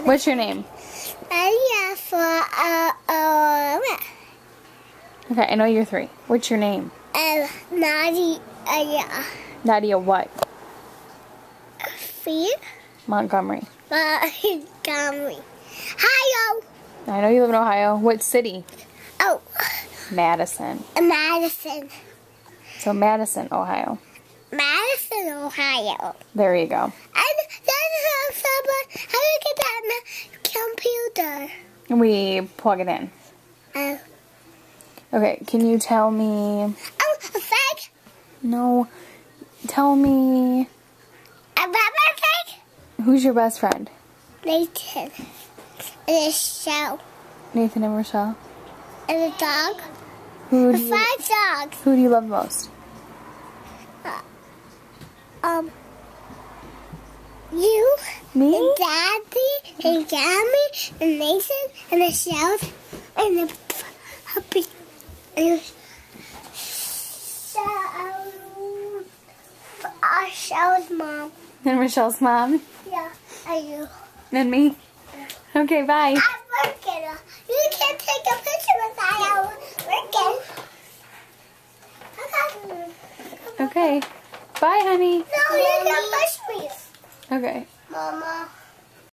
What's your name? Nadia Okay, I know you're 3. What's your name? Nadia. Nadia what? Feet. Montgomery. Montgomery. Ohio. I know you live in Ohio. What city? Oh, Madison. Madison. So Madison, Ohio. Madison, Ohio. There you go. And then someone, how do you get that computer? We plug it in. Okay, can you tell me... Oh, a fake? No. Tell me... A rubber fake? Who's your best friend? Nathan. And a show. Nathan and Rochelle. And a dog. Who do you, 5 dogs. who do you love most? You. Me? And Daddy. And Gammy. And Nathan. And the shells. And the puppy. And Shell's mom. And Rochelle's mom? Yeah, are you? And me? Okay, bye. I'm working. You can't take a picture without working. Okay. Okay. Bye, honey. No, you can push me. Okay. Mama.